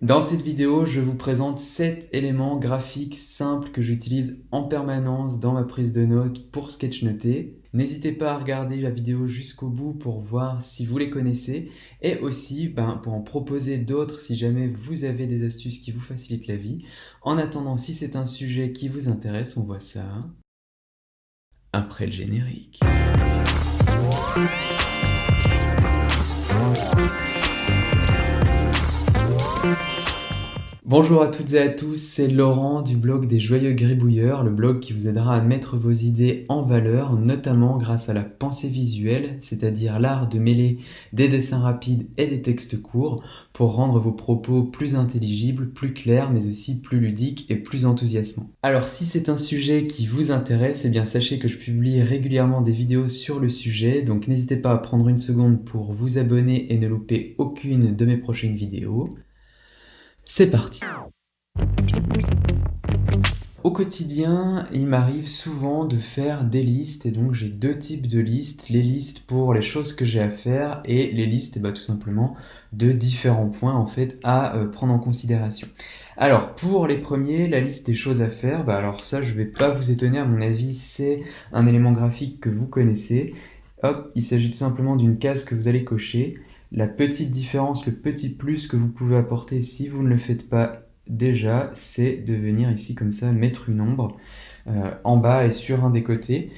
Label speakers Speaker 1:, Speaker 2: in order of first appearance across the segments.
Speaker 1: Dans cette vidéo, je vous présente 7 éléments graphiques simples que j'utilise en permanence dans ma prise de notes pour sketchnoter. N'hésitez pas à regarder la vidéo jusqu'au bout pour voir si vous les connaissez et aussi pour en proposer d'autres si jamais vous avez des astuces qui vous facilitent la vie. En attendant, si c'est un sujet qui vous intéresse, on voit ça après le générique. Bonjour à toutes et à tous, c'est Laurent du blog des Joyeux Gribouilleurs, le blog qui vous aidera à mettre vos idées en valeur, notamment grâce à la pensée visuelle, c'est-à-dire l'art de mêler des dessins rapides et des textes courts pour rendre vos propos plus intelligibles, plus clairs, mais aussi plus ludiques et plus enthousiasmants. Alors si c'est un sujet qui vous intéresse, eh bien sachez que je publie régulièrement des vidéos sur le sujet, donc n'hésitez pas à prendre une seconde pour vous abonner et ne louper aucune de mes prochaines vidéos. C'est parti. Au quotidien, il m'arrive souvent de faire des listes et donc j'ai deux types de listes. Les listes pour les choses que j'ai à faire et les listes tout simplement de différents points en fait à prendre en considération. Alors pour les premiers, la liste des choses à faire, alors ça je vais pas vous étonner, à mon avis c'est un élément graphique que vous connaissez. Hop, il s'agit tout simplement d'une case que vous allez cocher. La petite différence, le petit plus que vous pouvez apporter si vous ne le faites pas déjà, c'est de venir ici comme ça mettre une ombre en bas et sur un des côtés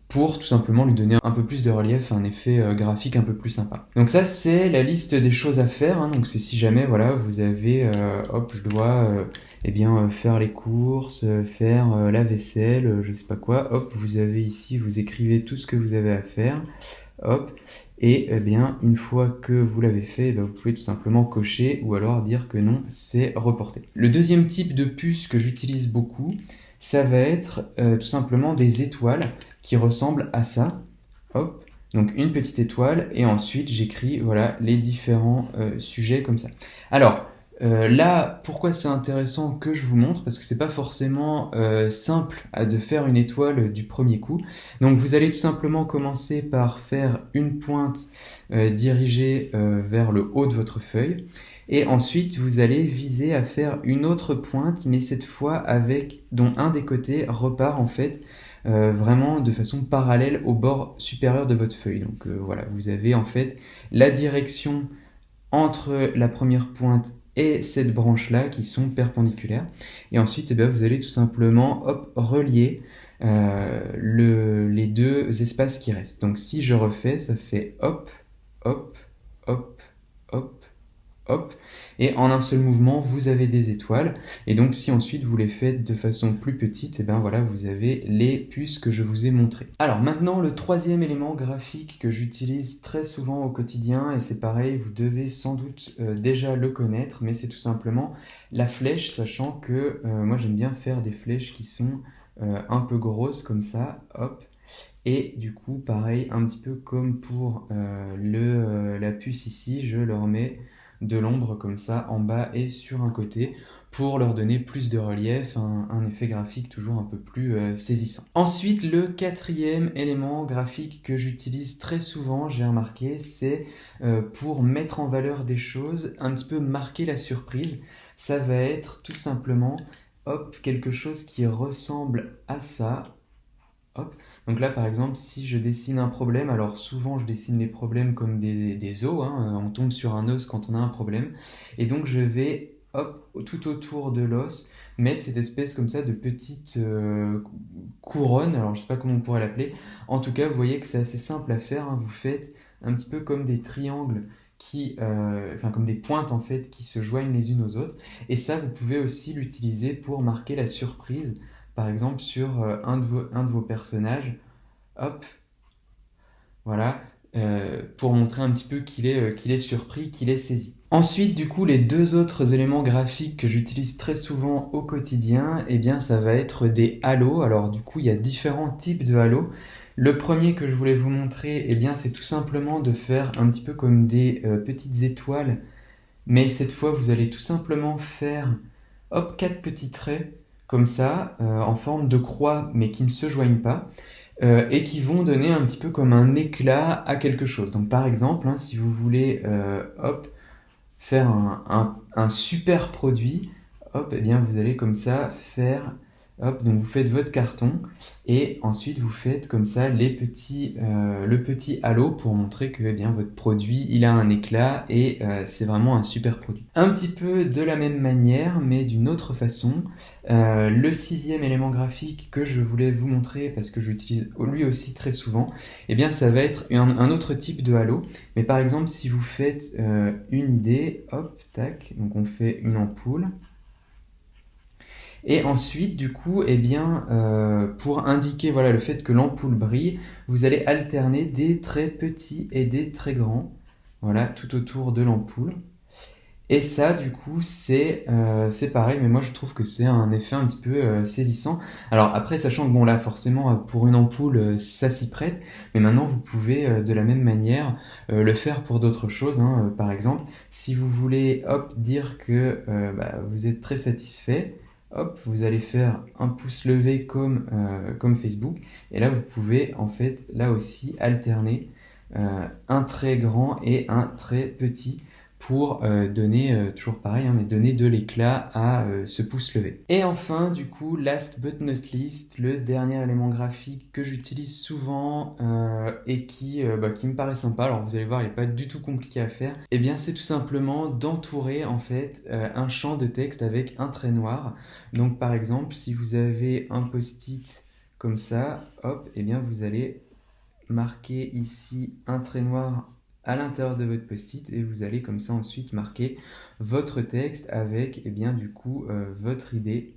Speaker 1: pour tout simplement lui donner un peu plus de relief, un effet graphique un peu plus sympa. Donc ça c'est la liste des choses à faire, donc c'est si jamais voilà vous avez je dois faire les courses, faire la vaisselle, je sais pas quoi, hop vous avez ici, vous écrivez tout ce que vous avez à faire, hop, et une fois que vous l'avez fait, vous pouvez tout simplement cocher ou alors dire que non, c'est reporté. Le deuxième type de puce que j'utilise beaucoup, ça va être tout simplement des étoiles qui ressemblent à ça. Hop, donc une petite étoile et ensuite j'écris voilà les différents sujets comme ça. Alors là, pourquoi c'est intéressant que je vous montre? Parce que c'est pas forcément simple de faire une étoile du premier coup. Donc vous allez tout simplement commencer par faire une pointe dirigée vers le haut de votre feuille. Et ensuite, vous allez viser à faire une autre pointe, mais cette fois dont un des côtés repart en fait vraiment de façon parallèle au bord supérieur de votre feuille. Donc voilà, vous avez en fait la direction entre la première pointe et cette branche-là qui sont perpendiculaires. Et ensuite, vous allez tout simplement relier les deux espaces qui restent. Donc si je refais, ça fait hop, hop, hop, hop, hop, et en un seul mouvement, vous avez des étoiles. Et donc, si ensuite vous les faites de façon plus petite, voilà, vous avez les puces que je vous ai montrées. Alors maintenant, le troisième élément graphique que j'utilise très souvent au quotidien, et c'est pareil, vous devez sans doute déjà le connaître, mais c'est tout simplement la flèche, sachant que moi j'aime bien faire des flèches qui sont un peu grosses comme ça, hop. Et du coup, pareil, un petit peu comme pour la puce ici, je leur mets de l'ombre comme ça en bas et sur un côté pour leur donner plus de relief, un effet graphique toujours un peu plus saisissant. Ensuite, le quatrième élément graphique que j'utilise très souvent, j'ai remarqué, c'est pour mettre en valeur des choses, un petit peu marquer la surprise. Ça va être tout simplement, hop, quelque chose qui ressemble à ça. Hop. Donc là, par exemple, si je dessine un problème, alors souvent je dessine les problèmes comme des os, on tombe sur un os quand on a un problème, et donc je vais, hop, tout autour de l'os, mettre cette espèce comme ça de petite couronne, alors je sais pas comment on pourrait l'appeler, en tout cas, vous voyez que c'est assez simple à faire, vous faites un petit peu comme des triangles comme des pointes en fait qui se joignent les unes aux autres, et ça, vous pouvez aussi l'utiliser pour marquer la surprise. Par exemple, sur un de vos personnages, hop, voilà, pour montrer un petit peu qu'il est surpris, qu'il est saisi. Ensuite, du coup, les deux autres éléments graphiques que j'utilise très souvent au quotidien, ça va être des halos. Alors, du coup, il y a différents types de halos. Le premier que je voulais vous montrer, c'est tout simplement de faire un petit peu comme des petites étoiles, mais cette fois, vous allez tout simplement faire, hop, 4 petits traits comme ça, en forme de croix, mais qui ne se joignent pas, et qui vont donner un petit peu comme un éclat à quelque chose. Donc par exemple, si vous voulez, hop, faire un super produit, hop, et bien vous allez comme ça faire, hop, donc vous faites votre carton et ensuite vous faites comme ça le petit halo pour montrer que eh bien, votre produit il a un éclat et c'est vraiment un super produit. Un petit peu de la même manière mais d'une autre façon, le 6e élément graphique que je voulais vous montrer parce que j'utilise lui aussi très souvent, eh bien ça va être un autre type de halo. Mais par exemple si vous faites une idée, hop, tac, donc on fait une ampoule. Et ensuite, du coup, eh bien, pour indiquer voilà, le fait que l'ampoule brille, vous allez alterner des traits petits et des traits grands, voilà, tout autour de l'ampoule. Et ça, du coup, c'est pareil, mais moi je trouve que c'est un effet un petit peu saisissant. Alors après, sachant que bon là, forcément, pour une ampoule, ça s'y prête, mais maintenant vous pouvez de la même manière le faire pour d'autres choses, hein. Par exemple, si vous voulez, hop, dire que vous êtes très satisfait, hop, vous allez faire un pouce levé comme Facebook, et là vous pouvez en fait là aussi alterner un trait grand et un trait petit pour donner, toujours pareil, hein, mais donner de l'éclat à ce pouce levé. Et enfin, du coup, last but not least, le dernier élément graphique que j'utilise souvent et qui me paraît sympa, alors vous allez voir, il n'est pas du tout compliqué à faire, et bien c'est tout simplement d'entourer en fait un champ de texte avec un trait noir. Donc par exemple, si vous avez un post-it comme ça, hop, et bien vous allez marquer ici un trait noir à l'intérieur de votre post-it et vous allez comme ça ensuite marquer votre texte avec eh bien, du coup votre idée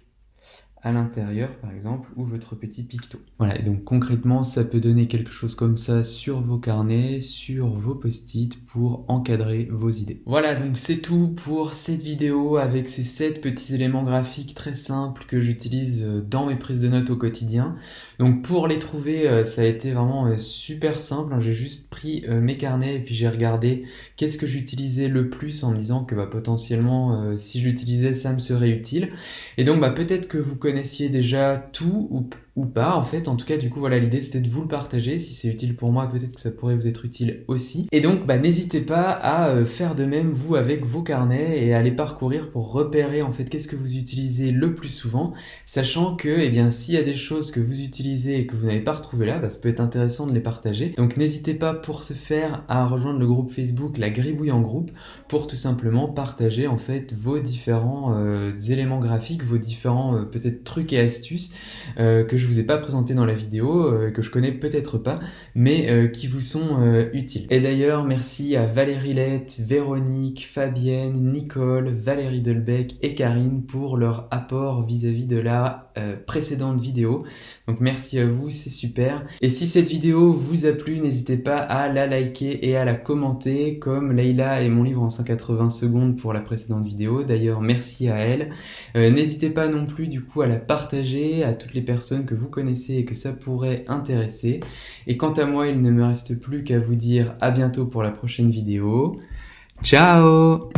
Speaker 1: à l'intérieur par exemple ou votre petit picto. Voilà, et donc concrètement ça peut donner quelque chose comme ça sur vos carnets, sur vos post-it pour encadrer vos idées. Voilà, donc c'est tout pour cette vidéo avec ces 7 petits éléments graphiques très simples que j'utilise dans mes prises de notes au quotidien. Donc pour les trouver ça a été vraiment super simple, j'ai juste pris mes carnets et puis j'ai regardé qu'est-ce que j'utilisais le plus en me disant que potentiellement si je l'utilisais ça me serait utile. Et donc peut-être que vous connaissiez déjà tout ou pas en fait. En tout cas du coup voilà, l'idée c'était de vous le partager. Si c'est utile pour moi, peut-être que ça pourrait vous être utile aussi. Et donc n'hésitez pas à faire de même vous avec vos carnets et à les parcourir pour repérer en fait qu'est-ce que vous utilisez le plus souvent, sachant que eh bien s'il y a des choses que vous utilisez et que vous n'avez pas retrouvées là, ça peut être intéressant de les partager. Donc n'hésitez pas pour ce faire à rejoindre le groupe Facebook La Gribouille en groupe pour tout simplement partager en fait vos différents éléments graphiques, vos différents peut-être trucs et astuces que je vous ai pas présentés dans la vidéo, que je connais peut-être pas, mais qui vous sont utiles. Et d'ailleurs, merci à Valérie Lette, Véronique, Fabienne, Nicole, Valérie Delbecq et Karine pour leur apport vis-à-vis de la précédente vidéo. Donc merci à vous, c'est super. Et si cette vidéo vous a plu, n'hésitez pas à la liker et à la commenter comme Leïla et mon livre en 180 secondes pour la précédente vidéo. D'ailleurs, merci à elle. N'hésitez pas non plus du coup à la partager à toutes les personnes que vous connaissez et que ça pourrait intéresser. Et quant à moi, il ne me reste plus qu'à vous dire à bientôt pour la prochaine vidéo. Ciao!